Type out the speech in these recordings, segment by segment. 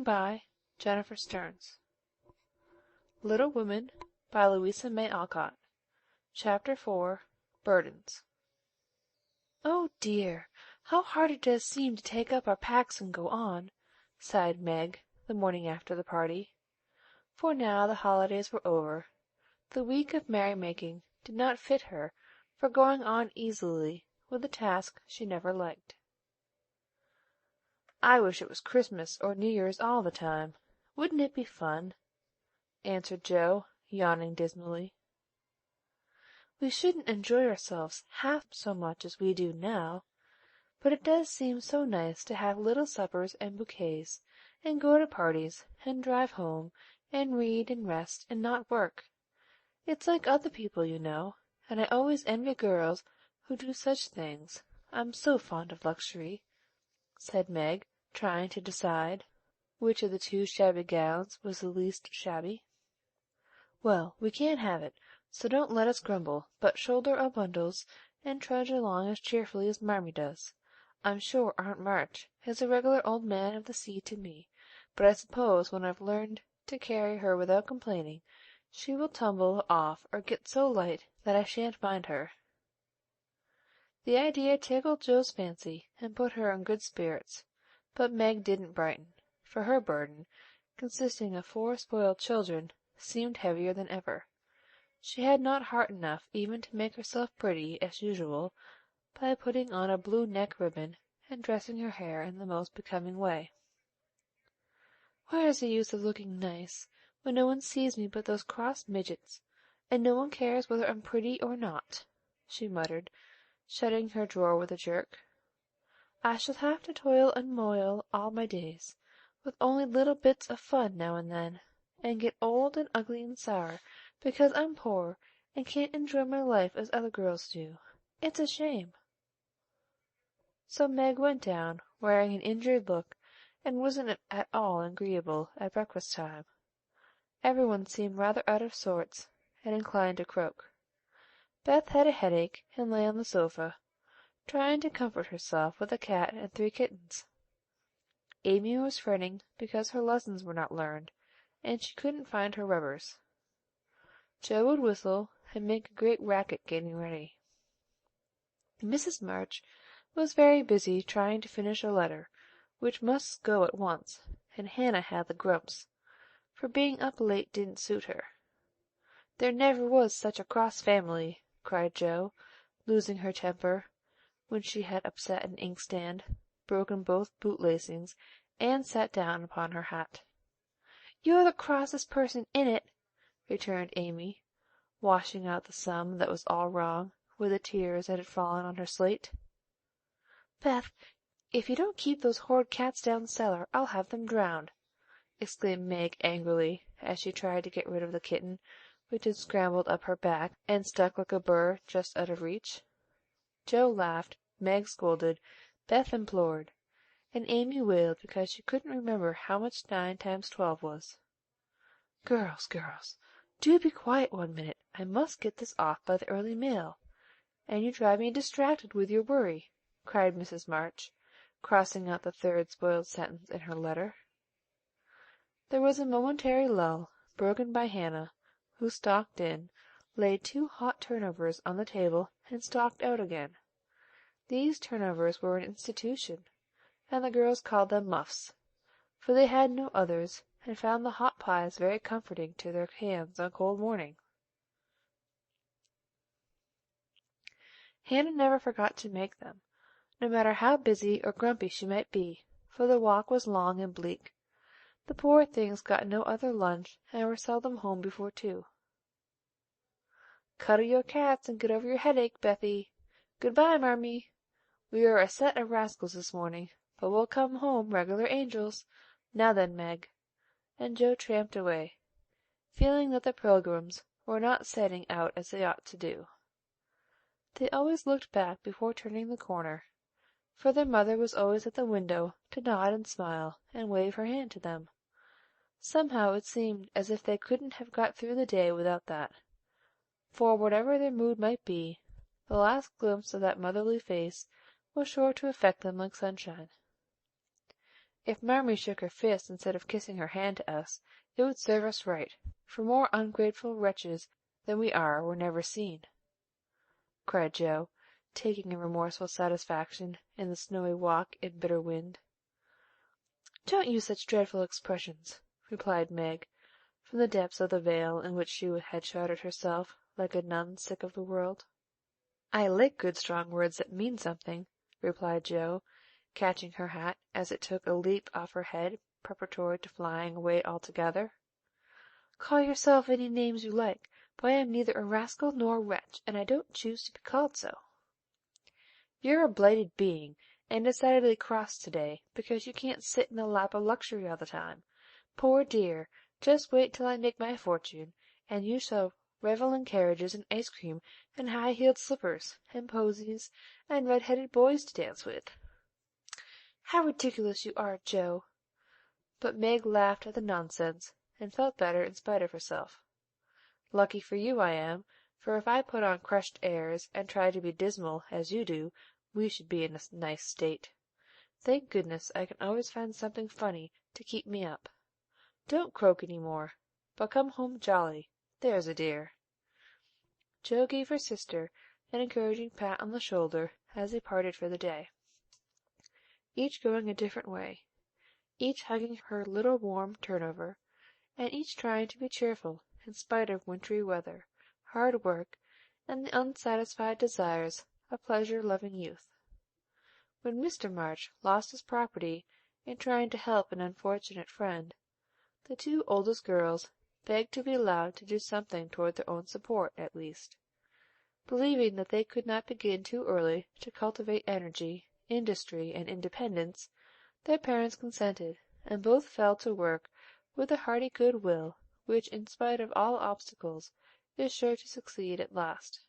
by Jennifer Stearns. Little Women by Louisa May Alcott. Chapter 4. Burdens. "Oh dear, how hard it does seem to take up our packs and go on," sighed Meg, the morning after the party. For now the holidays were over. The week of merry-making did not fit her for going on easily with a task she never liked. "I wish it was Christmas or New Year's all the time. Wouldn't it be fun?" answered Joe, yawning dismally. "We shouldn't enjoy ourselves half so much as we do now, but it does seem so nice to have little suppers and bouquets, and go to parties, and drive home, and read and rest, and not work. It's like other people, you know, and I always envy girls who do such things. I'm so fond of luxury," said Meg, trying to decide which of the two shabby gowns was the least shabby. "Well, we can't have it, so don't let us grumble, but shoulder our bundles, and trudge along as cheerfully as Marmee does. I'm sure Aunt March is a regular old man of the sea to me, but I suppose when I've learned to carry her without complaining, she will tumble off or get so light that I shan't mind her." The idea tickled Joe's fancy, and put her in good spirits, but Meg didn't brighten, for her burden, consisting of 4 spoiled children, seemed heavier than ever. She had not heart enough even to make herself pretty, as usual, by putting on a blue neck ribbon and dressing her hair in the most becoming way. "Where's the use of looking nice, when no one sees me but those cross midgets, and no one cares whether I'm pretty or not?" she muttered, shutting her drawer with a jerk. "I shall have to toil and moil all my days, with only little bits of fun now and then, and get old and ugly and sour because I'm poor and can't enjoy my life as other girls do. It's a shame." So Meg went down, wearing an injured look, and wasn't at all agreeable at breakfast time. Everyone seemed rather out of sorts, and inclined to croak. Beth had a headache, and lay on the sofa, trying to comfort herself with a cat and 3 kittens. Amy was fretting because her lessons were not learned, and she couldn't find her rubbers. Joe would whistle and make a great racket getting ready. Mrs. March was very busy trying to finish a letter, which must go at once, and Hannah had the grumps, for being up late didn't suit her. "There never was such a cross family," cried Joe, losing her temper, when she had upset an inkstand, broken both boot-lacings, and sat down upon her hat. "You're the crossest person in it," returned Amy, washing out the sum that was all wrong with the tears that had fallen on her slate. "Beth, if you don't keep those horrid cats down cellar, I'll have them drowned," exclaimed Meg angrily, as she tried to get rid of the kitten, which had scrambled up her back and stuck like a burr just out of reach. Joe laughed, Meg scolded, Beth implored, and Amy wailed because she couldn't remember how much 9 times 12 was. "Girls, girls, do be quiet one minute. I must get this off by the early mail, and you drive me distracted with your worry," cried Mrs. March, crossing out the 3rd spoiled sentence in her letter. There was a momentary lull, broken by Hannah, who stalked in, laid 2 hot turnovers on the table, and stalked out again. These turnovers were an institution, and the girls called them muffs, for they had no others, and found the hot pies very comforting to their hands on cold mornings. Hannah never forgot to make them, no matter how busy or grumpy she might be, for the walk was long and bleak. The poor things got no other lunch, and were seldom home before 2. "Cuddle your cats and get over your headache, Bethy. Good-bye, Marmee. We are a set of rascals this morning, but we'll come home regular angels. Now then, Meg," and Joe tramped away, feeling that the Pilgrims were not setting out as they ought to do. They always looked back before turning the corner, for their mother was always at the window to nod and smile, and wave her hand to them. Somehow it seemed as if they couldn't have got through the day without that, for whatever their mood might be, the last glimpse of that motherly face was sure to affect them like sunshine. If Marmee shook her fist instead of kissing her hand to us, it would serve us right, for more ungrateful wretches than we are were never seen," cried Joe, taking a remorseful satisfaction in the snowy walk and bitter wind. "Don't use such dreadful expressions," replied Meg, from the depths of the veil in which she had shrouded herself, like a nun sick of the world. "I like good strong words that mean something," replied Joe, catching her hat as it took a leap off her head preparatory to flying away altogether. "Call yourself any names you like, but I am neither a rascal nor a wretch, and I don't choose to be called so." "You're a blighted being, and decidedly cross to-day, because you can't sit in the lap of luxury all the time. Poor dear, just wait till I make my fortune, and you shall revel in carriages and ice cream and high-heeled slippers, and posies, and red-headed boys to dance with." "How ridiculous you are, Joe!" But Meg laughed at the nonsense, and felt better in spite of herself. "Lucky for you I am, for if I put on crushed airs, and tried to be dismal, as you do, we should be in a nice state. Thank goodness I can always find something funny to keep me up. Don't croak any more, but come home jolly, there's a dear." Joe gave her sister an encouraging pat on the shoulder as they parted for the day, each going a different way, each hugging her little warm turnover, and each trying to be cheerful in spite of wintry weather, hard work, and the unsatisfied desires of pleasure-loving youth. When Mr. March lost his property in trying to help an unfortunate friend, the two oldest girls begged to be allowed to do something toward their own support at least. Believing that they could not begin too early to cultivate energy, industry, and independence, their parents consented, and both fell to work with a hearty good will which, in spite of all obstacles, is sure to succeed at last.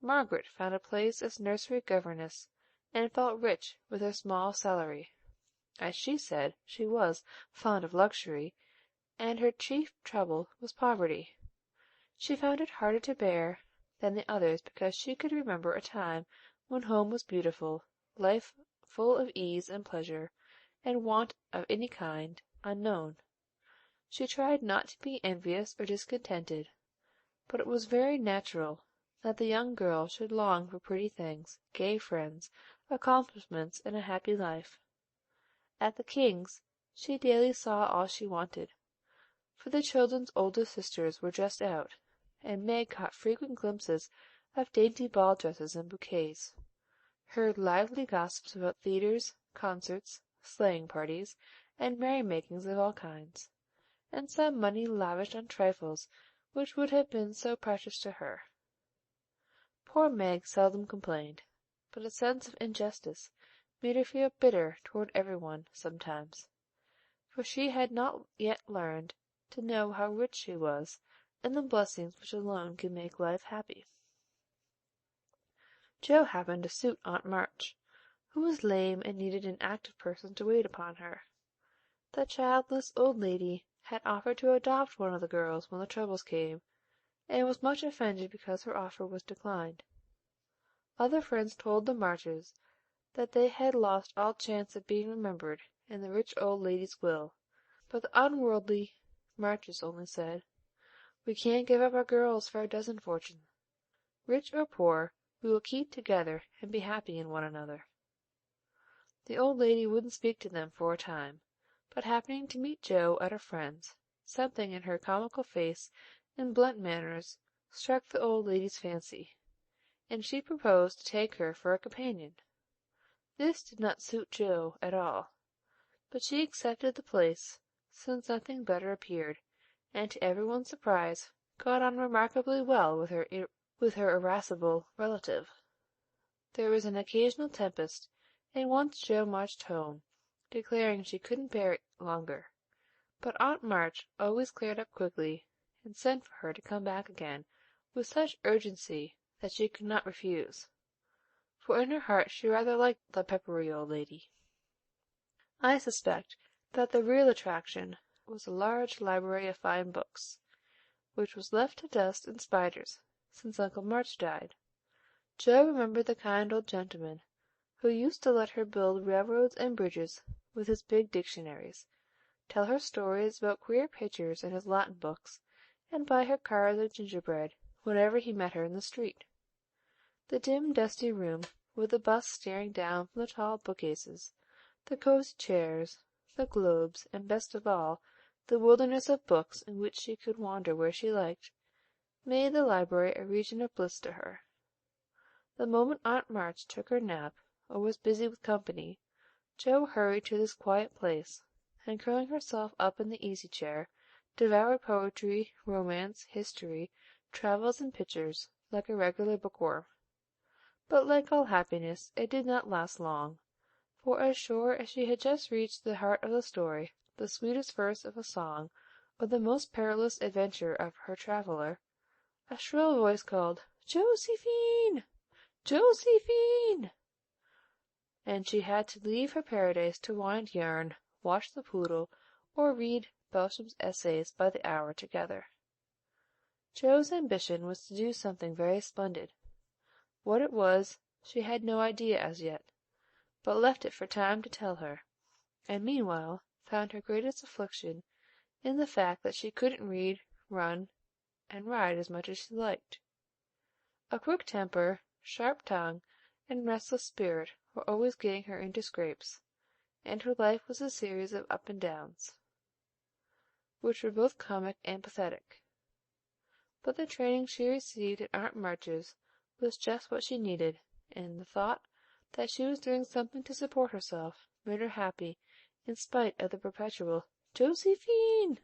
Margaret found a place as nursery governess, and felt rich with her small salary. As she said, she was fond of luxury, and her chief trouble was poverty. She found it harder to bear than the others because she could remember a time when home was beautiful, life full of ease and pleasure, and want of any kind unknown. She tried not to be envious or discontented, but it was very natural that the young girl should long for pretty things, gay friends, accomplishments, and a happy life. At the Kings she daily saw all she wanted, for the children's oldest sisters were just out, and Meg caught frequent glimpses of dainty ball dresses and bouquets, heard lively gossips about theatres, concerts, sleighing parties, and merry-makings of all kinds, and saw money lavished on trifles which would have been so precious to her. Poor Meg seldom complained, but a sense of injustice made her feel bitter toward everyone sometimes, for she had not yet learned to know how rich she was, and the blessings which alone can make life happy. Joe happened to suit Aunt March, who was lame and needed an active person to wait upon her. The childless old lady had offered to adopt one of the girls when the troubles came, and was much offended because her offer was declined. Other friends told the Marches that they had lost all chance of being remembered in the rich old lady's will, but the unworldly Marches only said, "We can't give up our girls for a dozen fortunes. Rich or poor, we will keep together and be happy in one another." The old lady wouldn't speak to them for a time, but happening to meet Joe at a friend's, something in her comical face and blunt manners struck the old lady's fancy, and she proposed to take her for a companion. This did not suit Joe at all, but she accepted the place, since nothing better appeared, and to everyone's surprise got on remarkably well with her irascible relative. There was an occasional tempest, and once Joe marched home, declaring she couldn't bear it longer, but Aunt March always cleared up quickly, and sent for her to come back again with such urgency that she could not refuse, for in her heart she rather liked the peppery old lady. I suspect that the real attraction was a large library of fine books, which was left to dust and spiders since Uncle March died. Joe remembered the kind old gentleman who used to let her build railroads and bridges with his big dictionaries, tell her stories about queer pictures in his Latin books, and buy her cards of gingerbread whenever he met her in the street. The dim, dusty room, with the busts staring down from the tall bookcases, the cozy chairs, the globes, and, best of all, the wilderness of books in which she could wander where she liked, made the library a region of bliss to her. The moment Aunt March took her nap, or was busy with company, Joe hurried to this quiet place, and curling herself up in the easy-chair, devoured poetry, romance, history, travels, and pictures, like a regular bookworm. But like all happiness, it did not last long, for as sure as she had just reached the heart of the story, the sweetest verse of a song, or the most perilous adventure of her traveller, a shrill voice called, "Josephine! Josephine!" and she had to leave her paradise to wind yarn, watch the poodle, or read Belsham's essays by the hour together. Joe's ambition was to do something very splendid. What it was, she had no idea as yet, but left it for time to tell her, and meanwhile found her greatest affliction in the fact that she couldn't read, run, and ride as much as she liked. A quick temper, sharp tongue, and restless spirit were always getting her into scrapes, and her life was a series of up and downs, which were both comic and pathetic. But the training she received at Aunt March's was just what she needed, and the thought that she was doing something to support herself made her happy in spite of the perpetual "Josephine!"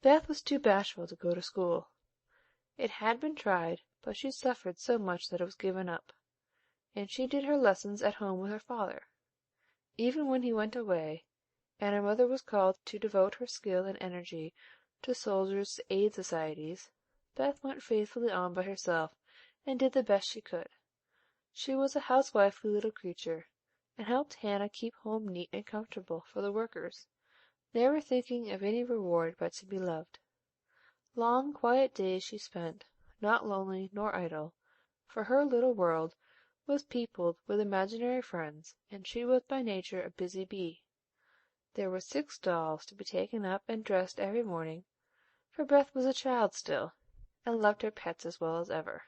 Beth was too bashful to go to school. It had been tried, but she suffered so much that it was given up, and she did her lessons at home with her father. Even when he went away, and her mother was called to devote her skill and energy to soldiers' aid societies, Beth went faithfully on by herself and did the best she could. She was a housewifely little creature, and helped Hannah keep home neat and comfortable for the workers, never thinking of any reward but to be loved. Long, quiet days she spent, not lonely nor idle, for her little world was peopled with imaginary friends, and she was by nature a busy bee. There were 6 dolls to be taken up and dressed every morning, for Beth was a child still, and loved her pets as well as ever.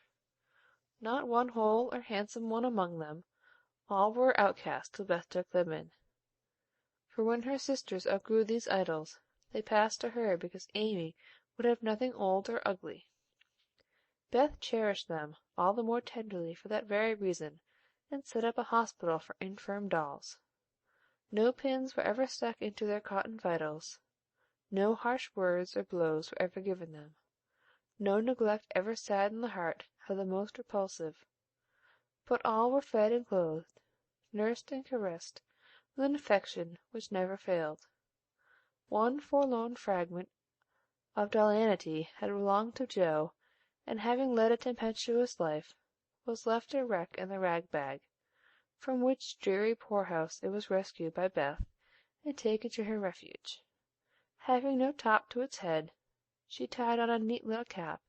Not one whole or handsome one among them, all were outcasts till Beth took them in. For when her sisters outgrew these idols, they passed to her because Amy would have nothing old or ugly. Beth cherished them all the more tenderly for that very reason, and set up a hospital for infirm dolls. No pins were ever stuck into their cotton vitals, no harsh words or blows were ever given them, no neglect ever saddened the heart of the most repulsive, but all were fed and clothed, nursed and caressed with an affection which never failed. One forlorn fragment of dollanity had belonged to Joe, and having led a tempestuous life, was left a wreck in the rag-bag, from which dreary poorhouse it was rescued by Beth and taken to her refuge. Having no top to its head, she tied on a neat little cap,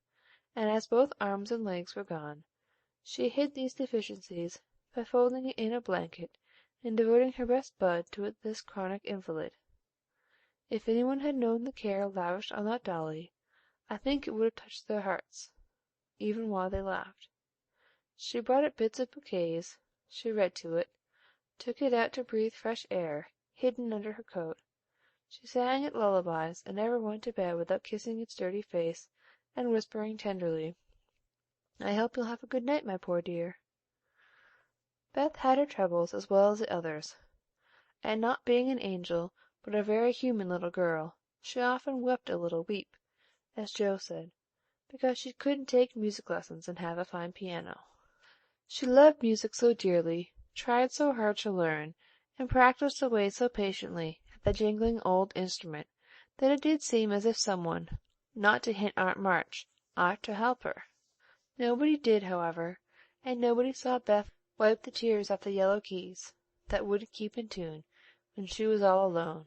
and as both arms and legs were gone, she hid these deficiencies by folding it in a blanket and devoting her best bud to this chronic invalid. If anyone had known the care lavished on that dolly, I think it would have touched their hearts, even while they laughed. She brought it bits of bouquets, she read to it, took it out to breathe fresh air, hidden under her coat. She sang it lullabies, and never went to bed without kissing its dirty face and whispering tenderly, "I hope you'll have a good night, my poor dear." Beth had her troubles as well as the others, and not being an angel, but a very human little girl, she often wept a little weep, as Joe said, because she couldn't take music lessons and have a fine piano. She loved music so dearly, tried so hard to learn, and practiced away so patiently at the jingling old instrument, that it did seem as if someone, not to hint Aunt March, ought to help her. Nobody did, however, and nobody saw Beth wipe the tears off the yellow keys that wouldn't keep in tune when she was all alone.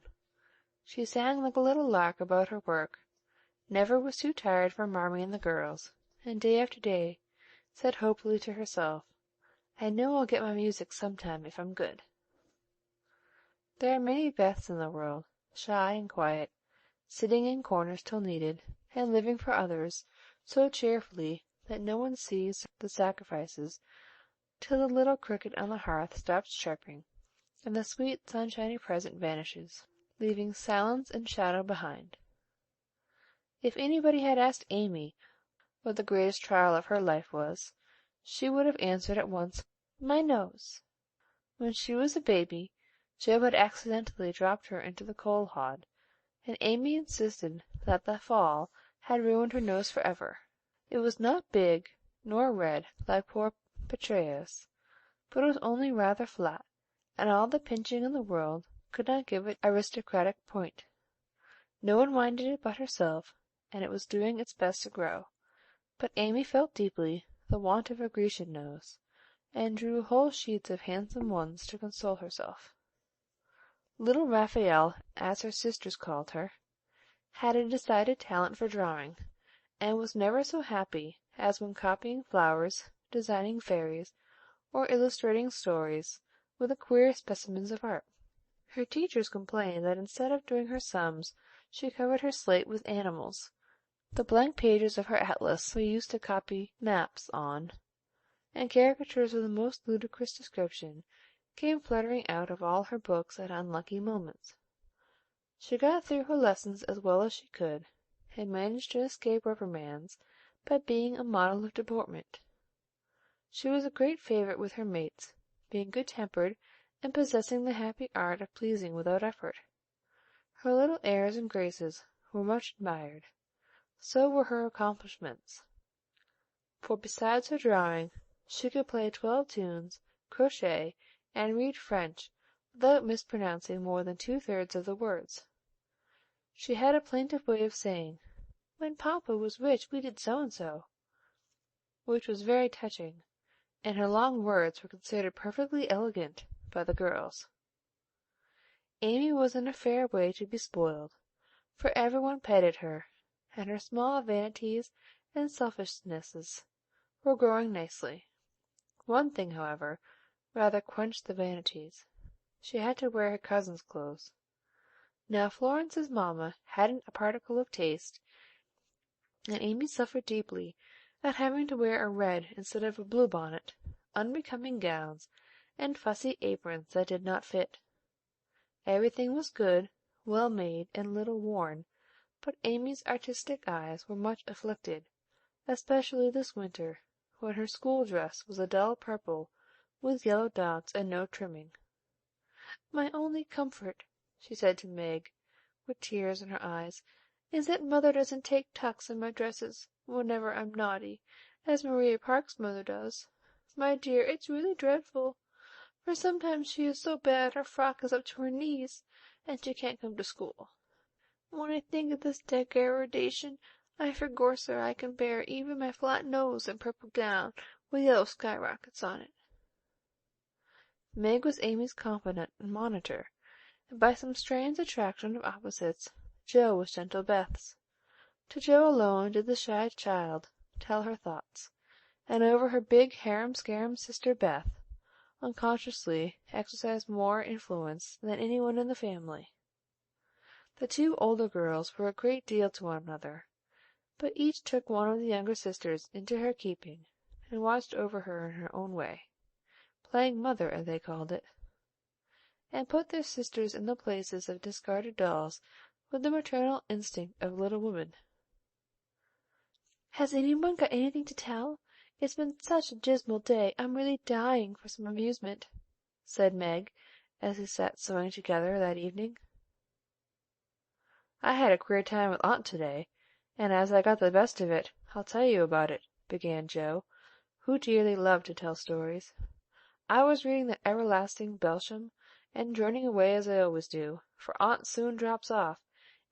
She sang like a little lark about her work, never was too tired for Marmee and the girls, and day after day said hopefully to herself, "I know I'll get my music sometime if I'm good." There are many Beths in the world, shy and quiet, sitting in corners till needed, and living for others so cheerfully that no one sees the sacrifices till the little cricket on the hearth stops chirping, and the sweet sunshiny present vanishes, leaving silence and shadow behind. If anybody had asked Amy what the greatest trial of her life was, she would have answered at once, "My nose." When she was a baby, Joe had accidentally dropped her into the coal hod, and Amy insisted that the fall had ruined her nose forever. It was not big, nor red, like poor Petreia's, but it was only rather flat, and all the pinching in the world could not give it aristocratic point. No one minded it but herself, and it was doing its best to grow. But Amy felt deeply the want of a Grecian nose, and drew whole sheets of handsome ones to console herself. Little Raphael, as her sisters called her, had a decided talent for drawing, and was never so happy as when copying flowers, designing fairies, or illustrating stories with the queer specimens of art. Her teachers complained that instead of doing her sums she covered her slate with animals, the blank pages of her atlas we used to copy maps on, and caricatures of the most ludicrous description came fluttering out of all her books at unlucky moments. She got through her lessons as well as she could, and managed to escape reprimands by being a model of deportment. She was a great favorite with her mates, being good-tempered and possessing the happy art of pleasing without effort. Her little airs and graces were much admired. So were her accomplishments, for besides her drawing, she could play 12 tunes, crochet, and read French without mispronouncing more than 2/3 of the words. She had a plaintive way of saying, "When papa was rich we did so and so," which was very touching, and her long words were considered perfectly elegant by the girls. Amy was in a fair way to be spoiled, for everyone petted her, and her small vanities and selfishnesses were growing nicely. One thing, however, rather quenched the vanities. She had to wear her cousin's clothes. Now Florence's mamma hadn't a particle of taste, and Amy suffered deeply at having to wear a red instead of a blue bonnet, unbecoming gowns, and fussy aprons that did not fit. Everything was good, well made, and little worn, but Amy's artistic eyes were much afflicted, especially this winter, when her school dress was a dull purple, with yellow dots and no trimming. "My only comfort," she said to Meg, with tears in her eyes, "is that mother doesn't take tucks in my dresses whenever I'm naughty, as Maria Parke's mother does. My dear, it's really dreadful, for sometimes she is so bad her frock is up to her knees, and she can't come to school. When I think of this degradation, I forgorser I can bear even my flat nose and purple gown with yellow skyrockets on it." Meg was Amy's confidant and monitor, and by some strange attraction of opposites, Joe was gentle Beth's. To Joe alone did the shy child tell her thoughts, and over her big harum-scarum sister Beth unconsciously exercised more influence than anyone in the family. The two older girls were a great deal to one another, but each took one of the younger sisters into her keeping, and watched over her in her own way, playing mother, as they called it, and put their sisters in the places of discarded dolls with the maternal instinct of little women. "Has anyone got anything to tell? It's been such a dismal day, I'm really dying for some amusement," said Meg, as they sat sewing together that evening. "I had a queer time with Aunt to-day, and as I got the best of it, I'll tell you about it," began Joe, who dearly loved to tell stories. "I was reading that everlasting Belsham, and droning away as I always do, for Aunt soon drops off,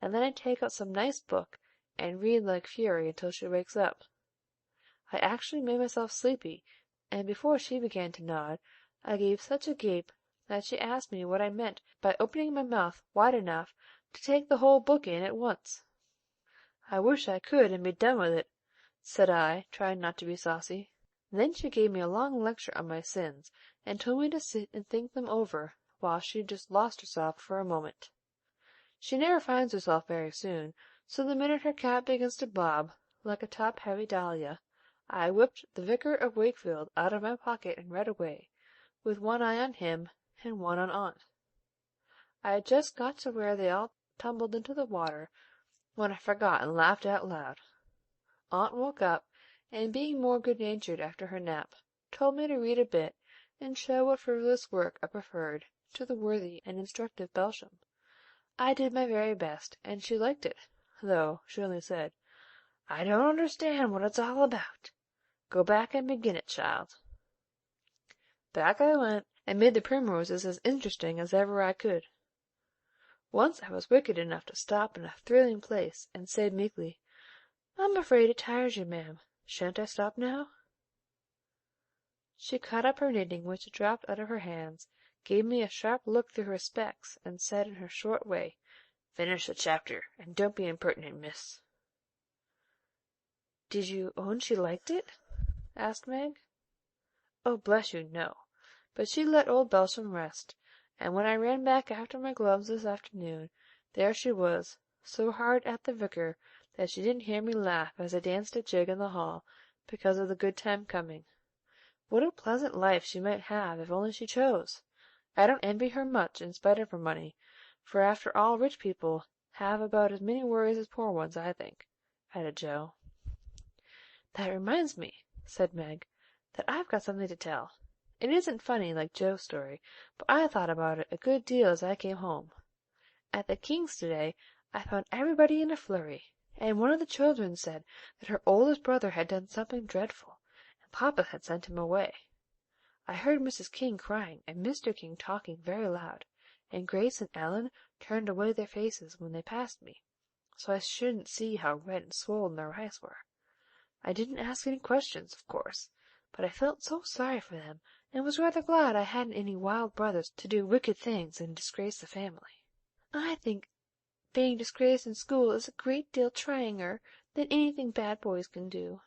and then I take out some nice book, and read like fury until she wakes up. I actually made myself sleepy, and before she began to nod, I gave such a gape that she asked me what I meant by opening my mouth wide enough to take the whole book in at once. 'I wish I could and be done with it,' said I, trying not to be saucy. Then she gave me a long lecture on my sins, and told me to sit and think them over while she just lost herself for a moment. She never finds herself very soon, so the minute her cap begins to bob, like a top-heavy dahlia, I whipped the Vicar of Wakefield out of my pocket and read away, with one eye on him and one on Aunt. I had just got to where they all tumbled into the water when I forgot and laughed out loud. Aunt woke up, and being more good-natured after her nap, told me to read a bit and show what frivolous work I preferred to the worthy and instructive Belsham. I did my very best, and she liked it, though she only said, "I don't understand what it's all about. Go back and begin it, child." Back I went, and made the primroses as interesting as ever I could. Once I was wicked enough to stop in a thrilling place, and say meekly, "I'm afraid it tires you, ma'am. Shan't I stop now?" She caught up her knitting, which had dropped out of her hands, gave me a sharp look through her specs, and said in her short way, "Finish the chapter, and don't be impertinent, miss." "Did you own she liked it?" asked Meg. "Oh, bless you, no. But she let old Belsham rest, and when I ran back after my gloves this afternoon, there she was, so hard at the Vicar that she didn't hear me laugh as I danced a jig in the hall, because of the good time coming. What a pleasant life she might have if only she chose! I don't envy her much, in spite of her money, for after all rich people have about as many worries as poor ones, I think," added Joe. "That reminds me," said Meg, "that I've got something to tell. It isn't funny, like Joe's story, but I thought about it a good deal as I came home. At the King's to-day I found everybody in a flurry, and one of the children said that her oldest brother had done something dreadful, and papa had sent him away. I heard Mrs. King crying, and Mr. King talking very loud, and Grace and Ellen turned away their faces when they passed me, so I shouldn't see how red and swollen their eyes were. I didn't ask any questions, of course, but I felt so sorry for them, and was rather glad I hadn't any wild brothers to do wicked things and disgrace the family." "I think being disgraced in school is a great deal tryin'er than anything bad boys can do,"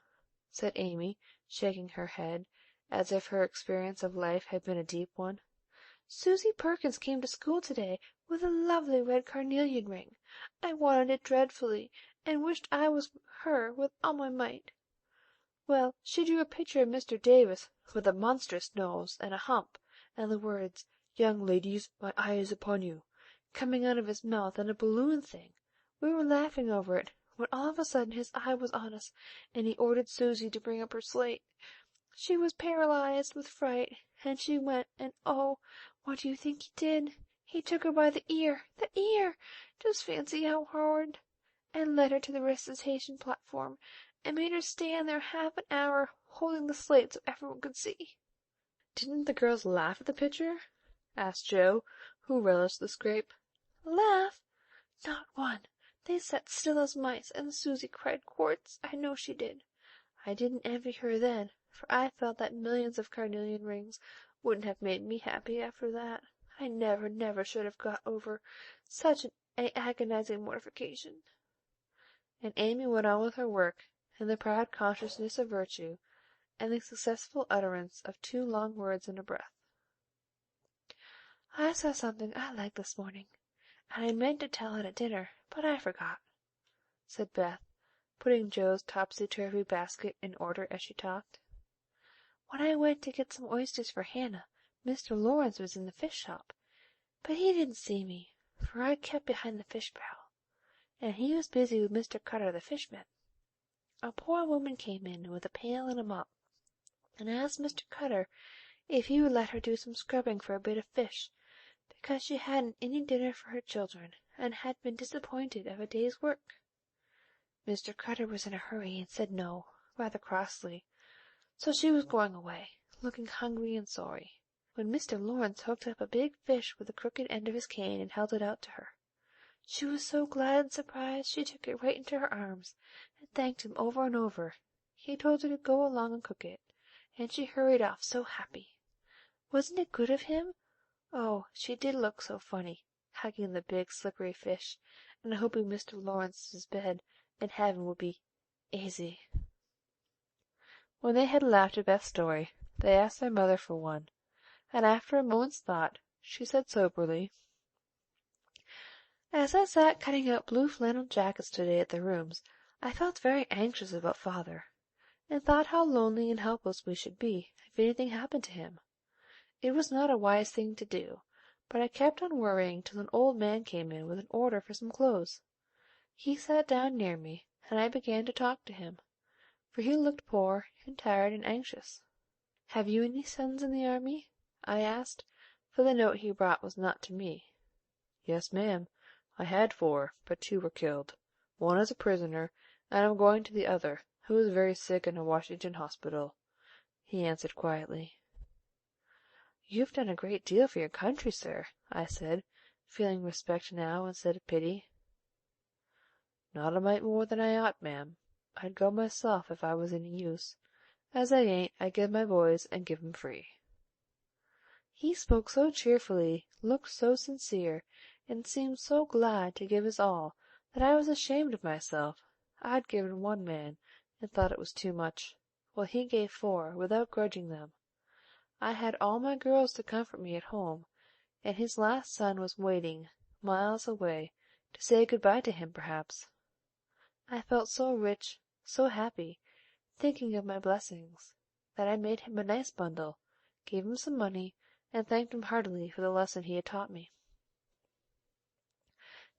said Amy, shaking her head, as if her experience of life had been a deep one. "Susie Perkins came to school to-day with a lovely red carnelian ring. I wanted it dreadfully, and wished I was her with all my might. Well, she drew a picture of Mr. Davis with a monstrous nose and a hump, and the words, 'Young ladies, my eye is upon you,' coming out of his mouth, and a balloon thing. We were laughing over it, when all of a sudden his eye was on us, and he ordered Susie to bring up her slate. She was paralyzed with fright, and she went, and oh, what do you think he did? He took her by the ear, just fancy how hard, and led her to the recitation platform, and made her stand there half an hour, holding the slate so everyone could see." "Didn't the girls laugh at the picture?" asked Joe, who relished the scrape. "Laugh? Not one. They sat still as mice, and Susie cried quarts, I know she did. I didn't envy her then, for I felt that millions of carnelian rings wouldn't have made me happy after that. I never should have got over such an agonizing mortification." And Amy went on with her work, in the proud consciousness of virtue, and the successful utterance of 2 long words in a breath. "I saw something I liked this morning, and I meant to tell it at dinner, but I forgot," said Beth, putting Joe's topsy-turvy basket in order as she talked. "When I went to get some oysters for Hannah, Mr. Lawrence was in the fish shop, but he didn't see me, for I kept behind the fish barrel, and he was busy with Mr. Cutter the fishman. A poor woman came in with a pail and a mop, and asked Mr. Cutter if he would let her do some scrubbing for a bit of fish, because she hadn't any dinner for her children, and had been disappointed of a day's work. Mr. Cutter was in a hurry, and said no, rather crossly, so she was going away, looking hungry and sorry, when Mr. Lawrence hooked up a big fish with the crooked end of his cane and held it out to her. She was so glad and surprised she took it right into her arms, and thanked him over and over. He told her to go along and cook it, and she hurried off so happy. Wasn't it good of him? Oh, she did look so funny, hugging the big slippery fish, and hoping Mr. Lawrence's bed in heaven would be aisy." When they had laughed at Beth's story, they asked their mother for one, and after a moment's thought, she said soberly, "as I sat cutting out blue flannel jackets today at the Rooms, I felt very anxious about father, and thought how lonely and helpless we should be if anything happened to him. It was not a wise thing to do, but I kept on worrying till an old man came in with an order for some clothes. He sat down near me, and I began to talk to him, for he looked poor and tired and anxious. 'Have you any sons in the army?' I asked, for the note he brought was not to me. 'Yes, ma'am, I had 4, but 2 were killed. One is a prisoner, and I'm going to the other, who is very sick in a Washington hospital,' he answered quietly. 'You've done a great deal for your country, sir,' I said, feeling respect now instead of pity. 'Not a mite more than I ought, ma'am. I'd go myself if I was any use. As I ain't, I give my boys and give 'em free.' He spoke so cheerfully, looked so sincere, and seemed so glad to give his all, that I was ashamed of myself. I'd given 1 man, and thought it was too much, while he gave 4, without grudging them. I had all my girls to comfort me at home, and his last son was waiting, miles away, to say good-bye to him, perhaps. I felt so rich, so happy, thinking of my blessings, that I made him a nice bundle, gave him some money, and thanked him heartily for the lesson he had taught me.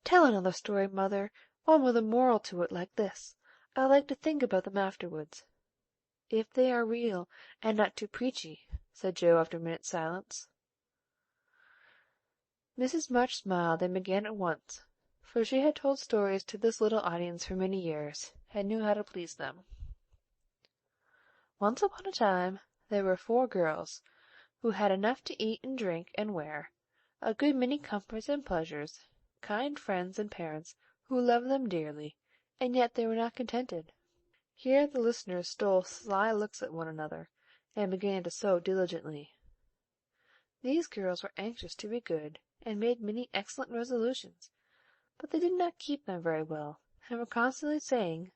'Tell another story, mother, one with a moral to it like this. I like to think about them afterwards, if they are real and not too preachy,' said Joe after a minute's silence. Mrs. March smiled and began at once, for she had told stories to this little audience for many years, and knew how to please them. Once upon a time there were 4 girls, who had enough to eat and drink and wear, a good many comforts and pleasures, kind friends and parents who loved them dearly, and yet they were not contented. Here the listeners stole sly looks at one another, and began to sew diligently. These girls were anxious to be good, and made many excellent resolutions, but they did not keep them very well, and were constantly saying,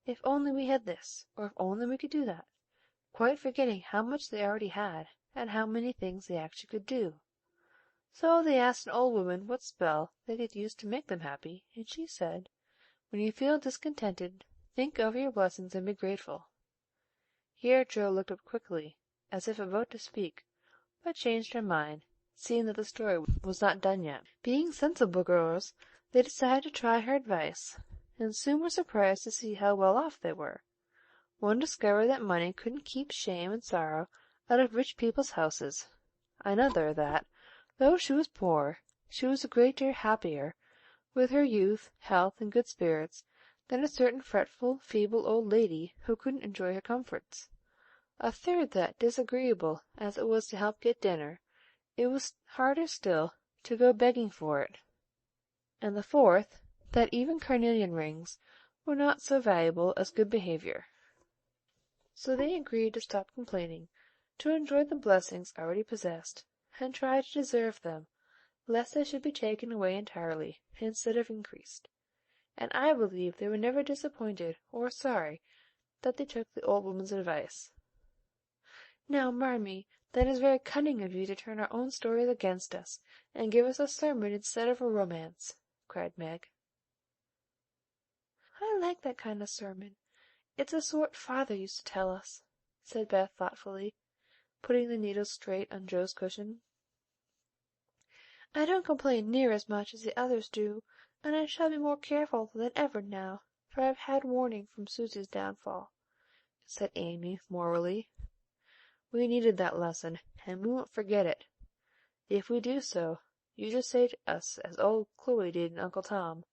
"If only we had this, or if only we could do that," quite forgetting how much they already had, and how many things they actually could do. So they asked an old woman what spell they could use to make them happy, and she said, "When you feel discontented, think over your blessings and be grateful." Here Joe looked up quickly, as if about to speak, but changed her mind, seeing that the story was not done yet. Being sensible girls, they decided to try her advice, and soon were surprised to see how well off they were. One discovered that money couldn't keep shame and sorrow out of rich people's houses; another that, though she was poor, she was a great deal happier, with her youth, health, and good spirits, than a certain fretful, feeble old lady who couldn't enjoy her comforts; a third that, disagreeable as it was to help get dinner, it was harder still to go begging for it; and the fourth, that even carnelian rings were not so valuable as good behaviour. So they agreed to stop complaining, to enjoy the blessings already possessed, and try to deserve them, lest they should be taken away entirely, instead of increased; and I believe they were never disappointed or sorry that they took the old woman's advice. "Now, Marmee, that is very cunning of you to turn our own stories against us, and give us a sermon instead of a romance," cried Meg. "I like that kind of sermon. It's the sort father used to tell us," said Beth thoughtfully, putting the needles straight on Joe's cushion. "I don't complain near as much as the others do, and I shall be more careful than ever now, for I've had warning from Susy's downfall," said Amy morally. "We needed that lesson, and we won't forget it. If we do so, you just say to us as old Chloe did and Uncle Tom,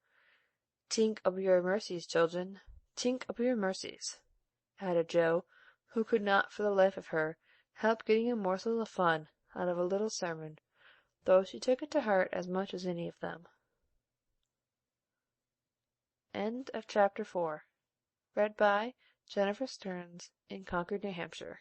'Tink ob your mercies, children, tink ob your mercies,'" added Joe, who could not for the life of her help getting a morsel of fun out of a little sermon, though she took it to heart as much as any of them. End of Chapter 4. Read by Jennifer Stearns in Concord, New Hampshire.